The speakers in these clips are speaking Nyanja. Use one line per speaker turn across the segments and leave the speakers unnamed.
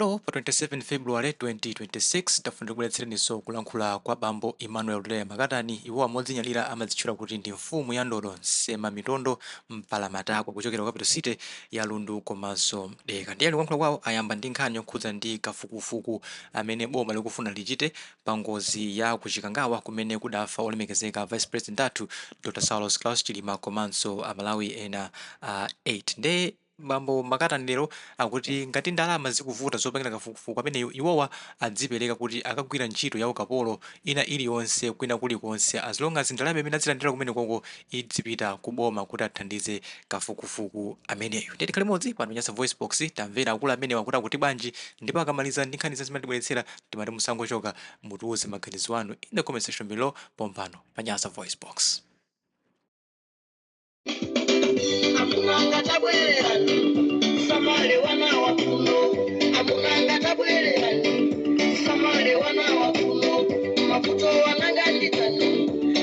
No, pa 27 February 2026 tafuna kubweretsereniso kulankhula kwa bambo Emmanuel Leah Makatani iwo amodzinyalira amadzitchula kuti ndi mfumu ya ndodo Nsema Mitondo Mpalamatakwa kuchokera ku Capital City ya Lundu komanso Deka. Ndiye kulankhula kwawo ayamba ndi nkhani yokhudza ndi kafukufuku amene boma likufuna lichite pa ngozi ya kuchikangawa kumene kudafa olemekezeka Vice President athu Dr. Saulos Klaus Chilima komanso amalawi ena 8. Nde bambo Makatani lero akuti ngati ndalama zikuvuta zopangira kafukufuku amene iwowa adzipereka kuti akagwira ntchito ya ukapolo ina iliyonse kwina kulikonse as long as ndalama imene azilandira kumene koko idzipita kuboma kuti athandize kafukufuku ameneyo. Ndiye tikhale modzi pano Nyasa Voice Box tamvera akulu amene wakuti akuti bwanji ndipo akamaliza ndi nkhani zimene timati musangochoka mutiuze maganizo anu in the comment section below pompano pa Nyasa Voice Box.
Amunanga tabwererani samale wana wakuno amunanga tabwererani samale wana wakuno mafuto wanangandikana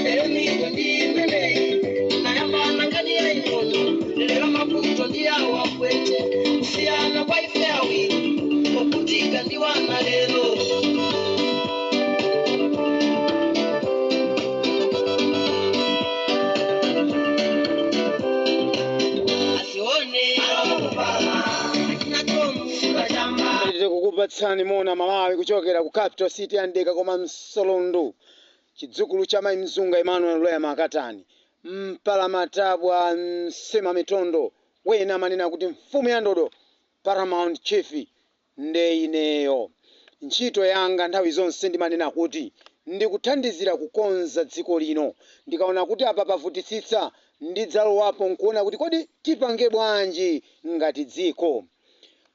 eremiyo ndi mene nayamba nangani ya inono lero mafuto ndi awa kwete siyana kwa ife awiri okutika ndi wana lero.
Kukupatsani mona Malawi kuchokera ku Capital City ya Deka koma Msolondu chidzukulu cha Mai Mzunga Emmanuel Leah Makatani Mpalamatabwa Nsema Mitondo wena manena kuti mfumu ya ndodo Paramount Chief nde ineyo. Ntchito yanga nthawi zonse ndimanena kuti ndikuthandizira kukonza dziko lino ndikaona kuti apa pavutitsitsa ndidzalowapo nkuona kuti kodi tipange bwanji ngati dziko.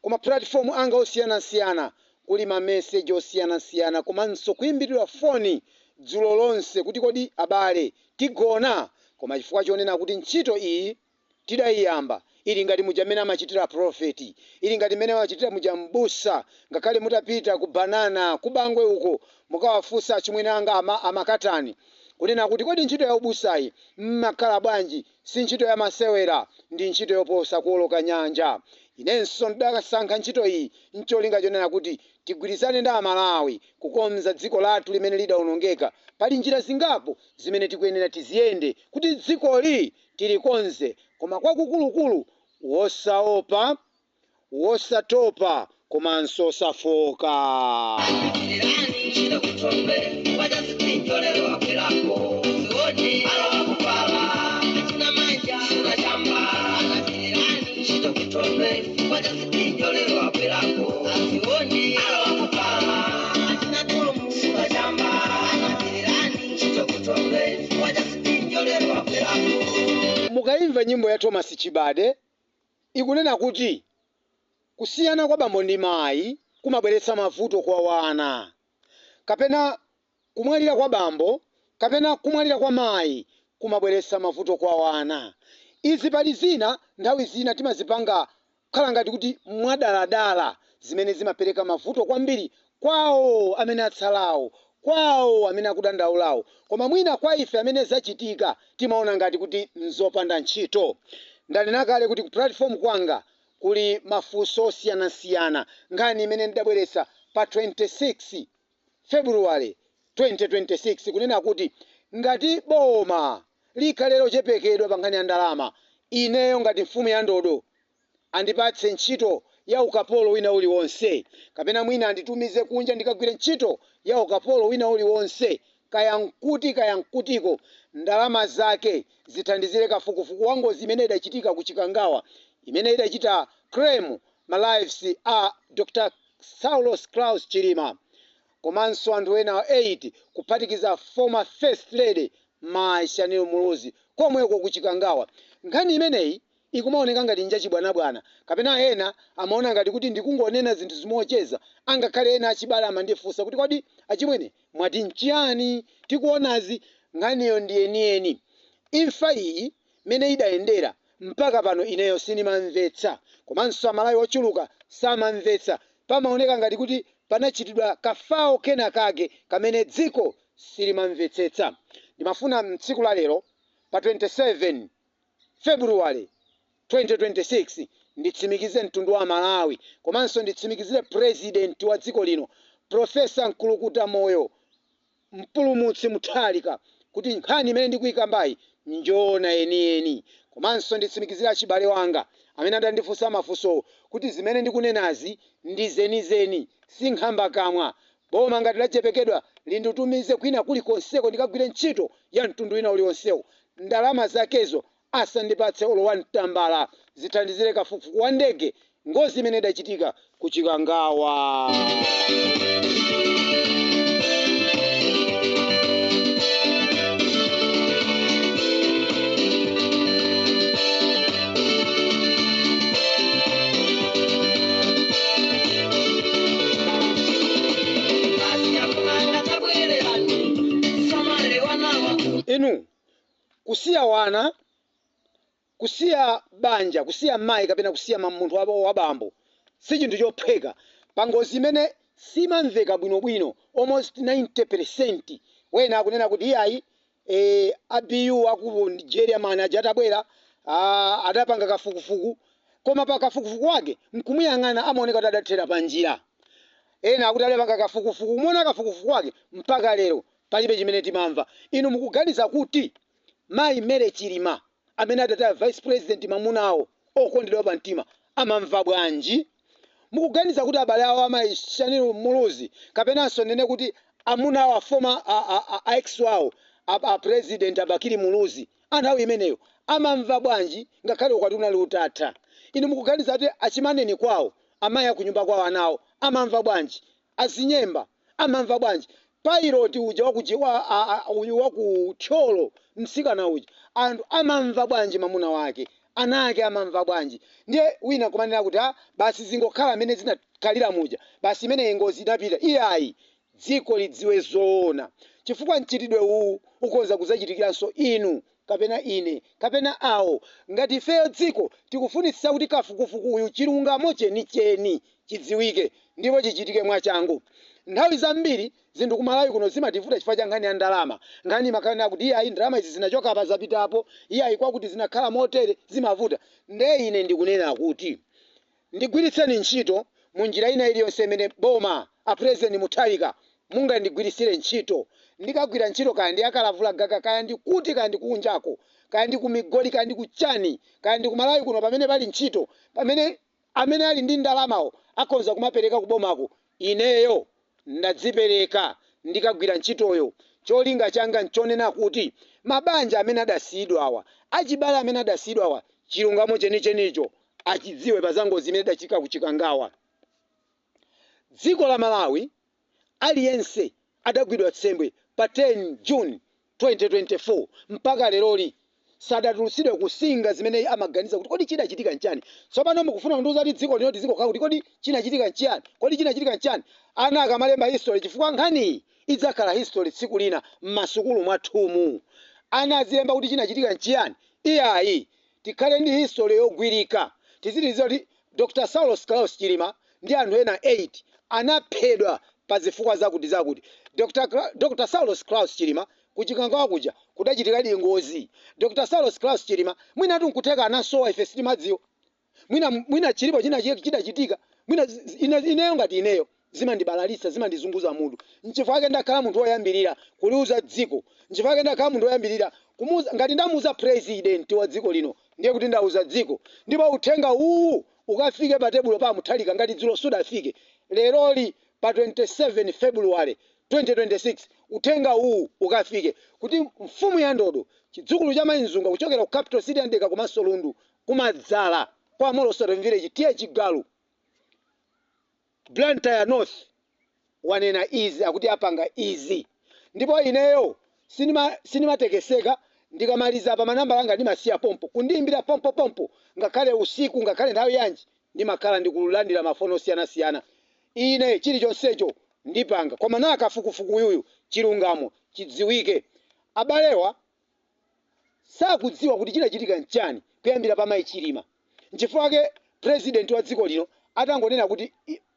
Kuma platform anga osiyana-siyana kuli ma message osiyana-siyana komanso kuyimbidwa foni dzulo lonse kuti kodi abale tigona koma chifukwa chonena kuti ntchito iyi tidayiyamba ili ngati mujamene amachitira profeti ili ngati mene amachitira mujambusa ngakhale mutapita ku banana ku bangwe uko mukawafunsa chimwene anga amakatani kunena kuti kodi ntchito ya ubusayi mmakhala bwanji si ntchito ya masewera ndi ntchito yoposa kuoloka nyanja. Inenso ndakasankha ntchito iyi ncholinga chonena kuti tigwirizane ndi Amalawi kukonza dziko lathu limene lidawonongeka. Pali njira zingapo zimene tikuyenera tiziyende kuti dzikoli tilikonze koma kwakukulukulu wosaopa wosatopa komanso osafoka. Mukaimva nyimbo ya Thomas Chibade ikunena kuti kusiyana kwa bambo ndi mayi kumabweretsa mavuto kwa wana, kapena kumwalira kwa bambo kapena kumwalira kwa mayi kumabweretsa mavuto kwa wana. Izi pali zina nthawi zina timazipanga khala ngati kuti mwadaladala zimene zimapereka mavuto kwambiri kwawo amene atsalawo, kwawo amene akudandaulawo, koma mwina kwa ife amene zachitika timaona ngati kuti nzopanda ntchito. Ndanena kale kuti ku platform kwanga kuli mafunso osiyana-siyana nkhani imene ndidabweretsa pa 26 February 2026 kunena kuti ngati boma likhalero chepekedwa pa nkhani ya ndalama, ineyo ngati mfumu ya ndodo andipatse ntchito ya ukapolo wina uliwonse kapena mwina anditumize kunja ndikagwire ntchito ya ukapolo wina uliwonse kaya nkuti kaya nkutiko ndalama zake zithandizire kafukufuku wangozi imene idachitika kuchikangawa imene idachita crime ma lives a Dr. Saulos Klaus Chilima komanso anthu ena 8 kuphatikiza former first lady Mai Shanil Muluzi komweko kuchikangawa. Nkhani imeneyi ikumaoneka ngati njachibwanabwana kapena ena amaona ngati kuti ndikungonena zinthu zimocheza angakhale ena achibala amandifunsa kuti kodi achimwene mwati nchiyani tikuonazi. Nkhaniyo ndi enieni imfa iyi mene idayendera mpaka pano ineyo sinimamvetsa komanso Amalawi ochuluka samamvetsa. Pamaoneka ngati kuti panachitidwa kafawo kena kake kamene dziko silimamvetsetsa. Ndimafuna mtsiku la lero pa 27 February 2026 nditsimikize mtundu wa Malawi komanso nditsimikizire president wa dziko lino Profesa Nkulukuta Moyo Mpulumutsi Mutharika kuti nkhani imene ndikuyika mbayi njoona enieni komanso nditsimikizira achibale wanga amene adandifunsa mafunso kuti zimene ndikunenazi ndi zenizeni si nkhamba kamwa boma ngati lachepekedwa linditumize kwina kulikonseko ndikagwire ntchito ya mtundu wina uliwonsewo ndalama zakezo asandipatse olo wa mtambala zithandizire kafukufuku wa ndege ngozi imene idachitika ku Chikangawa. Inu kusiya wana, kusiya banja, kusiya mai kapena kusiya munthu wa bambo si chinthu chopheka pangozi imene simamveka bwinobwino almost 90%. Wena akunena kuti iyayi abiyu aku Nigeria mana atabwera adapanga kafukufuku koma pa kafukufuku wake mkumuyang'ana amaoneka kuti adathera panjira. Ena akuti adapanga kafukufuku muona kafukufuku wake mpaka lero palibe chimene timamva. Inu mukuganiza kuti Mai Mere Chilima amene adataya vice president mamunawo okondedwa pa mtima amamva bwanji? Mukuganiza kuti abale awo amayi Shaniru Muluzi kapenanso nene kuti amunawo former ex wawo president Abakiri Muluzi anthawi imeneyo amamva bwanji ngakhale ukwati unali utatha? Inu mukuganiza kuti achimaneni kwawo amayi akunyumba kwawo anawo amamva bwanji? Azinyemba amamva bwanji? Pilot uja wa ku Tcholo msikana uja anthu amamva bwanji mamuna wake anake amamva bwanji? Ndiye wina kumanena kuti basi zingokhala amene zinakhalira muja basi imene ngozi inapita iyayi dziko lidziwe zoona chifukwa mchitidwe uwu ukonza kuzachitikiranso inu kapena ine kapena awo ngati ifeyo dziko tikufunitsitsa kuti kafukufuku uyu chilungamo chenicheni chidziwike ndipo chichitike mwachangu. Nthawi zambiri zinthu ku Malawi kuno zimativuta chifukwa cha nkhani ya ndalama. Nkhani makana kuti iyayi ndalama izi zinachoka pa zapitapo iyayi kwakuti zinakhala motere zimavuta. Nde ine ndikunena kuti ndigwiritseni ntchito mu njira ina iliyonse imene boma a president Mutharika munga ndigwirisire ntchito ndikagwira ntchito kaya ndi akalavula gaga kaya ndi kuti kaya ndi kunjako kaya ndi kumigoli kaya ndi kuchani kaya ndi ku Malawi kuno pamene pali ntchito pamene amene ali ndi ndalamawo akonza kumapereka kubomako ineyo ndadzipereka ndikagwira ntchitoyo. Cholinga changa nchonena kuti mabanja amene adasiyidwa awa achibale amene adasiyidwa awa chilungamo chenichenicho achidziwe pa zangozi imene idachitika ku Chikangawa. Dziko la Malawi aliyense adagwidwa tsembwe pa 10 June 2024 mpaka leroli sadatulutsidwe kusinga zimene amaganiza kuti kodi chinachitika nchani. Tsopano mukufuna kundiuza kuti dziko linoti dziko kuti kodi chinachitika nchani, kodi chinachitika nchani? Ana akamalemba history chifukwa nkhani idzakhala history tsiku lina m'masukulu mwathumu. Ana azilemba kuti chinachitika nchani iyayi tikhale ndi history yogwirika. Tizitiziwa kuti Dr. Saulos Klaus Chilima ndi anthu ena 8 anaphedwa pa zifukwa zakuti. Dr. Saulos Klaus Chilima ku Chikangawa kuja kudachitika ngozi. Dr. Saulos Klaus Chilima mwina tunkutheka anasowa ife sitimadziwa. Mwina chilipo chidachitika. Mwina ineyo ngati ineyo zimandibalalisa zimandizunguza munthu. Nchifukwa chake ndakhala munthu woyambirira kuliuza dziko. Nchifukwa chake ndakhala munthu woyambirira kumuza ngati ndamuza president wa dziko lino ndiye kuti ndauza dziko. Ndipo uthenga uwu ukafike pa tebulo pa Mutharika ngati dzulo sudafike. Leroli pa 27 February 2026 uthenga uwu ukafike kuti mfumu ya Ndodo chidzukulu cha Mainzunga kuchokera ku capital city Ndeka komanso Lundu kumadzala kwa Molosero village tiye Chigalu Blantyre North wanena izi akuti apanga izi. Ndipo ineyo sinimatekeseka ndikamaliza pa manamba anga ndimasiya pompo kundiimbira pompo ngakhale usiku ngakhale nthawi yanji ndimakhala ndikulandira mafono siyana. Ine chilichonsecho ndipanga koma na kafukufuku yuyu chilungamo chidziwike. Abalewa sakudziwa kuti chinachitika nchani kuyambira pa Mai Chilima. Nchifukwa chake president wa dziko lino atangonena kuti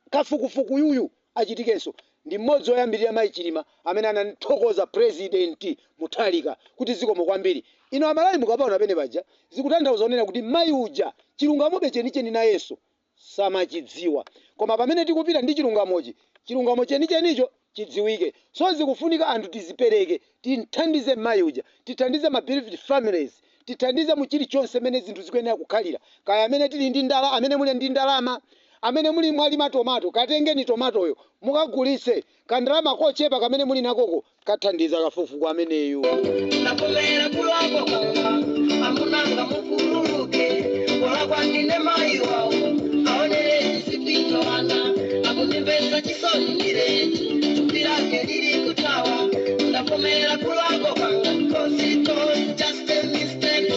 kafukufuku yuyu achitikenso ndi mmodzi woyambirira Mai Chilima amene anathokoza president Mutharika kuti zikomo kwambiri. Ino Amalawi mukapaona pene paja zikutanthauza kunena kuti mayi uja chilungamobe chenicheni nayenso samachidziwa. Koma pamene tikupita ndi chilungamochi, chilungamo chenichenicho chidziwike. So zikufunika anthu tizipereke, tithandize mayi uja, tithandize ma bereaved families, tithandize mu chilichonse mene zinthu zikuyenera kukhalira. Kaya amene tili ndi ndalama, amene muli ndi ndalama, amene muli mwali matomato, katengeni tomatoyo mukagulitse, kandalama kochepa kamene muli nakoko kathandiza kafukufuku ameneyo.
Nakomera kulako kanga amunanga mukululuke kulakwa ndine mayi wawo aonere zipito ana akundimvesa chisoni ndireti tupirake liri kutawa. Nakomera kulako kanga cause it was just a mistake.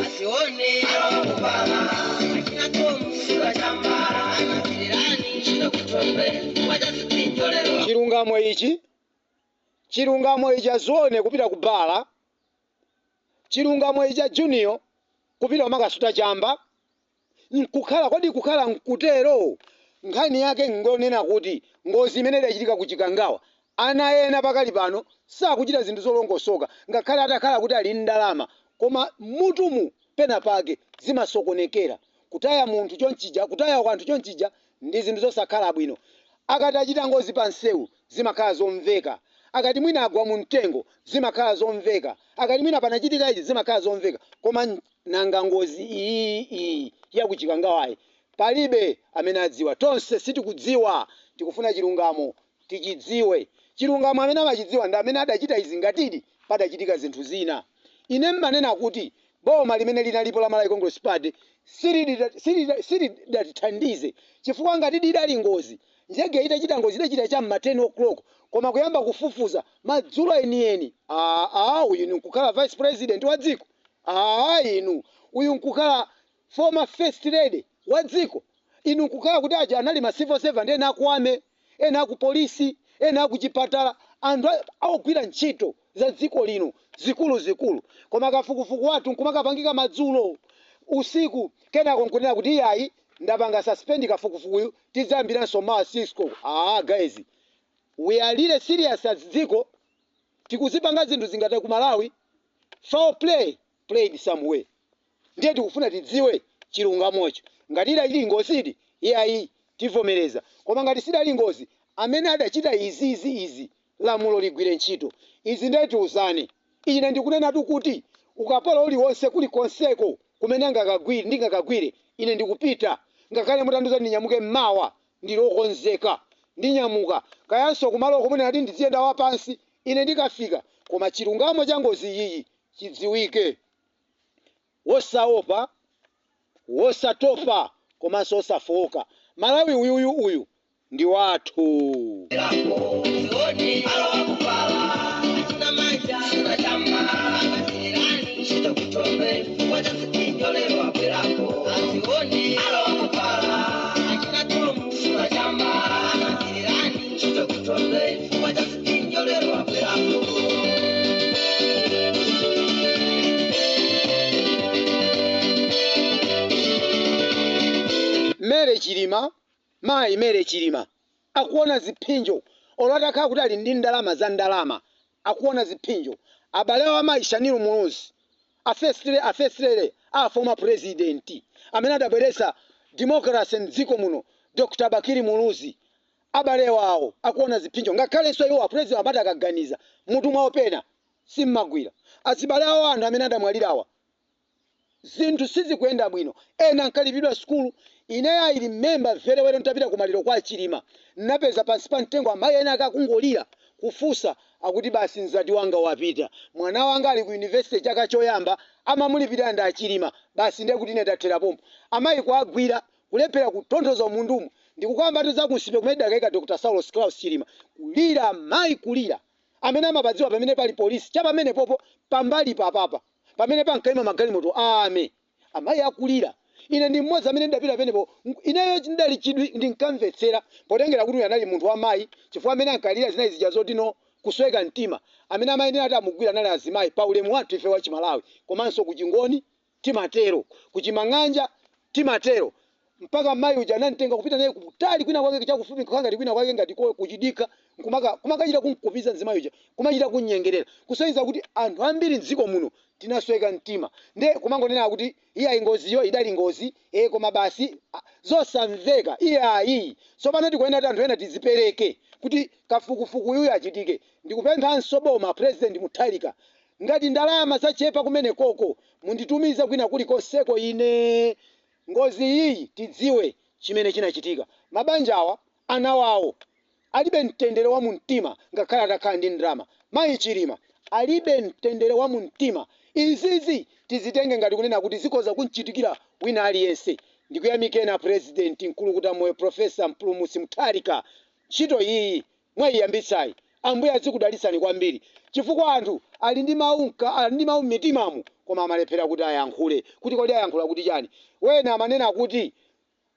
Asione alokubala akina tomu sura chambara anatirani shida kutombe waja zipinjolero.
Chilungamo ichi azione kupita kubala, chilungamo ichi junior kupita umakasuta chamba, nkukhala kodi kukhala nkutero. Nkhani yake ngonena kuti ngozi imene idachitika kuchikangawa ana ena pakali pano sakuchita zinthu zolongosoka, ngakhale atakhala kuti ali ndalama, koma mutumu pena pake zimasokonekera. Kutaya munthu chonchija, kutaya kanthu chonchija ndi zinthu zosakhala bwino. Akati achita ngozi pa nsewu zimakhala zomveka, akati mwina agwa mu mtengo zimakhala zomveka, akati mwina panachitika ichi zimakhala zomveka. Koma nanga ngozi iyi ya kuchikangawayi palibe amene adziwa. Tonse sitikudziwa, tikufuna chilungamo tichidziwe. Chilungamo amene amachidziwa ndi amene adachita izi ngatidi padachitika zinthu zina. Ine mmanena kuti boma limene linalipo la Malawi Congress Party silidatithandize, chifukwa ngati lidali ngozi, njege itachita ngozi idachita cha 10 o'clock, koma kuyamba kufufuza madzulo enieni. Uyu nkukhala vice president wa dziko, inu uyu nkukhala former first lady wa dziko, inu nkukhala kuti aja anali ma civil servant, ena akuame, ena aku polisi, ena aku chipatala, anthu akugwira ntchito za dziko lino zikulu. Koma kafukufuku wathu nkumakapangika madzulo usiku, kenako nkunena kuti iyayi ndapanga suspend kafukufukuyu tizambiranso ma Cisco. Guys, we are really serious as dziko, tikuzipanga zinthu zingati ku Malawi. Foul play played somewhere. Ndiye tikufuna tidziwe chilungamocho. Ngati ili ngozidi iyayi tivomereza, koma ngati sidali ngozi amene adachita izi lamulo ligwire ntchito. Izi ndiye tiuzane. Ine ndikunena tu kuti ukapolo uliwonse kuli konseko kumene ndingakagwire ine ndikupita, ngakhale mutanduza ndinyamuke mmawa ndilokonzeka ndinyamuka, kayanso kumalo kumene ati ndiziyenda wapansi ine ndikafika. Koma chilungamo cha ngozi iyi chidziwike, wosaopa, wosatopa, komanso osafoka. Malawi uyu ndi wathu. Mere Chilima, mayi Mere Chilima akuona zipinjo, olatakhala kuti ali ndi ndalama za ndalama, akuona zipinjo. Abale wa mayi Shaniru Muluzi, afestere a former president amene adabweretsa democracy m'dziko muno, Dr. Bakiri Muluzi, abale wawo akuona zipinjo. Ngakhalenso iwo president amati akaganiza mutu mwawo pena simmagwira. Azibale awo anthu amene adamwalirawa zinthu sizikuyenda bwino, ena nkalipidwa skulu. Ine I remember very well ntapita kumaliro kwa Chilima, napeza pansi pa mtengo amayi ena akakungolira kufusa akuti basi nzati wanga wapita, mwana wanga ali ku university chaka choyamba amamulipira nda Chilima, basi ndiye kuti ine ndathera pompo. Amayi kuagwira kulephera kutonthoza mundumu ndikukamba tuza kunsipe kumene dakaika Dr. Saulos Klaus Chilima kulira, mayi kulira, amene amapadziwa pamene pali polisi cha pamene popo pambali papapa pamene pankaima magalimoto ame amayi akulira. Ine ndi mmodzi amene ndapita penepo, ineyo ndali chidwi ndinkamvetsera potengera kuti anali munthu wa mayi, chifukwa amene ankalira zinayi zija zotino kusweka mtima, amene amayi ndina ati amugwira anali azimayi pa ulemu wathu ife wa Chimalawi, komanso kuchingoni timatero, kuchimang'anja timatero. mpaka mayi uja anamtenga kupita naye kutali kwina kwake chakufupi kanga kwina kwake ngati kuchidika kumakachita kunkupiza nzimayi uja kumachita kunyengerera kusonyeza kuti anthu ambiri mdziko muno tinasweka mtima nde kumangonena kuti iya ngoziyo idali ngozi koma basi zosamveka iyi tsopano tikuyenera kuti anthu ena tizipereke kuti kafukufuku uyu achitike. Ndikupemphanso boma president Mutharika ngati ndalama zachepa kumene koko munditumize kwina kulikonseko ine ngozi iyi tidziwe chimene chinachitika. Mabanja awa ana wawo alibe mtendere wa mumtima ngakhale atakhala ndi ndalama. Mayi Chilima alibe mtendere wa mumtima. Izizi tizitenge ngati kunena kuti zikoza kunchitikira wina aliyense. Ndikuyamikeni president mkulu kuti moyo Professor Mpulumutsi Mutharika ntchito iyi mwayiyambitsayi. Ambuye azikudalitsani kwambiri chifukwa anthu ali ndi mawu m'mitimamu koma amalephera kuti ayankhule kuti kodi ayankhula kuti chani. Wena amanena kuti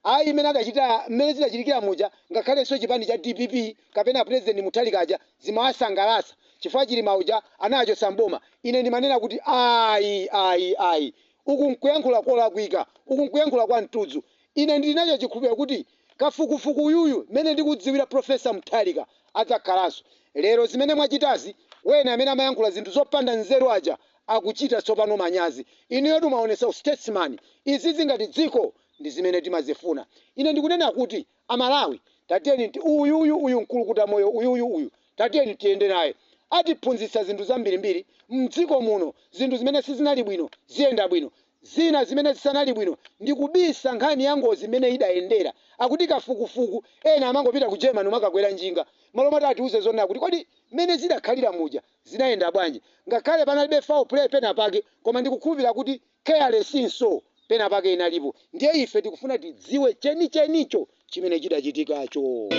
ayi imene adachita mmene zidachitikira muja ngakhalenso chipani cha DPP kapena president Mutharika aja zimawasangalatsa chifukwa Chilima uja anachotsa mboma. Ine ndimanena kuti ayi uku nkuyankhula kolakwika, uku nkuyankhula kwa mtudzu. Ine ndinacho chikhulupiriro kuti kafukufuku uyuyu mmene ndikudziwira Professor Mutharika adzakhalanso. Lero zimene mwachitazi wena amene amayankhula zinthu zopanda nzeru aja akuchita tsopano manyazi. Inuyo timaonesa statesman. Izi zingati dziko ndi zimene timazifuna. Ine ndikunena kuti Amalawi tatiyeni uyu mkulu kuti moyo uyu tatiyeni tiyende naye. Atiphunzitsa zinthu zambirimbiri mdziko muno, zinthu zimene sizinali bwino ziyenda bwino, zina zimene zisanali bwino ndikubisa nkhani ya ngozi imene idayendera. Akuti kafukufuku ena amangopita ku Germany makakwera njinga malo mati atiuze zonena kuti kodi mmene zidakhalira muja zinayenda bwanji ngakhale panalibe foul play pena pake koma ndikukhulupirira kuti carelessinso pena pake inalipo. Ndiye ife tikufuna tidziwe chenichenicho chimene chidachitikacho.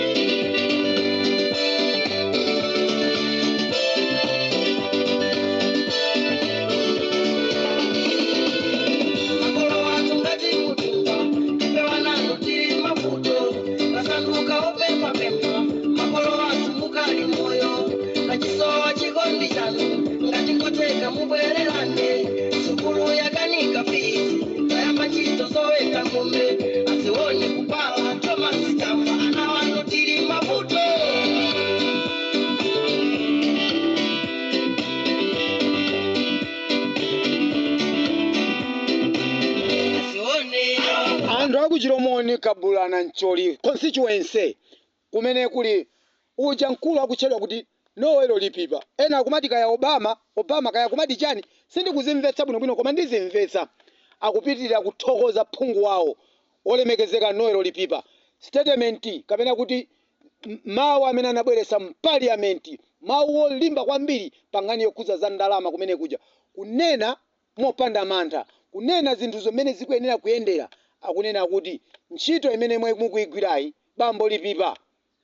Chiromoni Kabulana Ncholi constituency kumene kuli uja mkulu akutchedwa kuti Noel Lipipa. Ena akumati kaya Obama kaya kumati chani sindikuzimvetsa bwinobwino koma ndizimvetsa. Akupitirira kuthokoza phungu wawo olemekezeka Noel Lipipa. Statement kapena kuti mawu amene anabweretsa mparliament, mawu olimba kwambiri pangani yokuza za ndalama kumene kuja kunena mopanda mantha, kunena zinthu zimene zikuyenera kuyendera. Akunena kuti ntchito imene mukuyigwirayi bambo Lipipa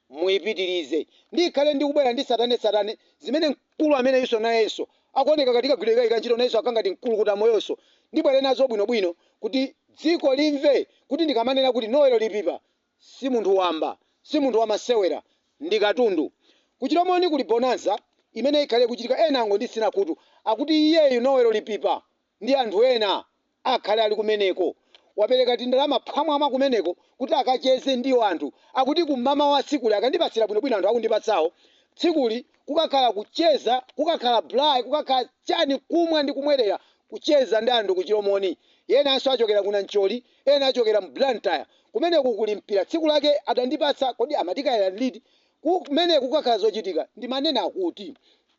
muyipitirize. Ndikhale ndikubwera ndi satane zimene mkulu amene iso nayenso akuoneka katika gwireka ntchito nayenso akangati mkulu kuti amoyonso ndibwere nazo bwinobwino kuti dziko limve kuti ndikamanena kuti Noel Lipipa si munthu wamba, si munthu wamasewera, ndi katundu. Kuchiromoni kuli bonanza imene ikhale kuchitika ena ango ndisina kutu akuti iyeyu Noel Lipipa ndi anthu ena akhale ali kumeneko. Wapereka ndalama phamwamba kumeneko kuti akacheze ndiwo anthu. Akuti kumama wa tsikuli akandipasira bwinobwino anthu akundipatsawo tsikuli kukakhala kucheza, kukakhala blai, kukakhala chani kumwa ndi kumwerera kucheza ndi anthu kuchiromoni. Yena anso achokera kuna Ncholi, ena achokera Blantyre kumeneko kuli mpira. Tsiku lake adandipatsa kodi amatika ya lead kumene kukakhala zochitika. Ndimanena akuti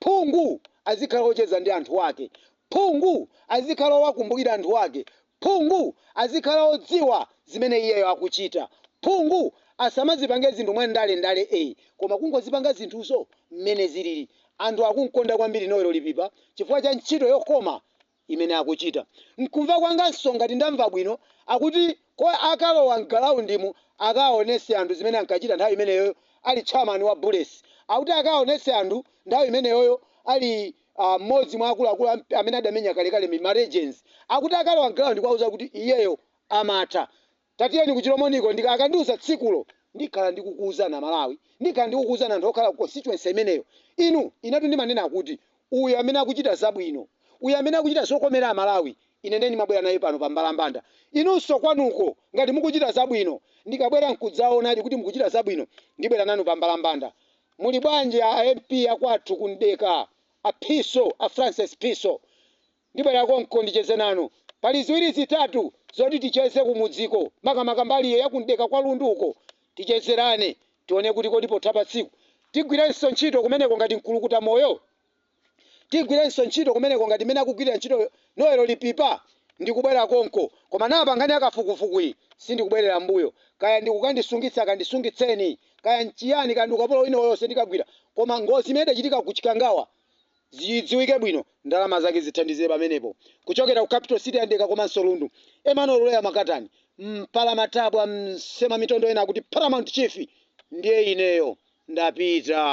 phungu azikhala ocheza ndi anthu ake, phungu azikhala wakumbukira anthu ake, phungu azikhala odziwa zimene iyeyo akuchita, phungu asamazipange zinthu mwa ndale koma kungozipanga zinthuzo mmene zilili. Anthu akunkonda kwambiri Noel Lipipa chifukwa cha ntchito yokoma imene akuchita. Nkumva kwanganso ngati ndamva bwino akuti kwa akalowa mgalaundimu akaonese anthu zimene ankachita nthawi imeneyo ali chairman wa Bulesi. Akuti akaonese anthu nthawi imeneyo ali mmodzi mwa akuluakulu amene adamenya kalekale ma-regents. Akuti akalowa mgalaundi kwauza kuti iyeyo amatha. Tatiyeni kuchiromoniko akandiuza tsikulo ndikhala ndikukuuzana Malawi, ndikhala ndikukuuzana anthu okhala ku constituency imeneyo. Inatu ndimanena kuti uyu amene akuchita zabwino, uyu amene akuchita zokomera Malawi, ine ndeni mabwera nayo pano pa Mbalambanda. Inunso kwanuko ngati mukuchita zabwino ndikabwera nkudzaonadi kuti mukuchita zabwino ndibwera nanu pa Mbalambanda. Muli bwanji a MP akwathu kundeka a Phiso, a Francis Phiso, ndibwera konko ndicheze nanu. Pali ziwiri zitatu zoti ticheze kumudziko makamaka mbali yakundeka kwa Lunduko tichezerane tione kuti kodi potapa tsiku tigwirenso ntchito kumeneko ngati mkulukuta moyo, tigwirenso ntchito kumeneko ngati mene akugwirira ntchito Noelo Lipipa. Ndikubwera konko koma napa ngani akafukufuku sindikubwerera mbuyo, kaya ndikukandisungitsa kandisungitseni, kaya nchiyani kandi ukapolo ino yonse ndikagwira, koma ngozi imene chitika kuchikangawa zidziwike bwino ndalama zake zithandize pamenepo. Kuchokera ku Capital City yandeka komanso Lundu, Emmanuel Loya Makatani, Mpalamatabwa, Msema Mitondo ena kuti Paramount Chief ndiye ineyo ndapita.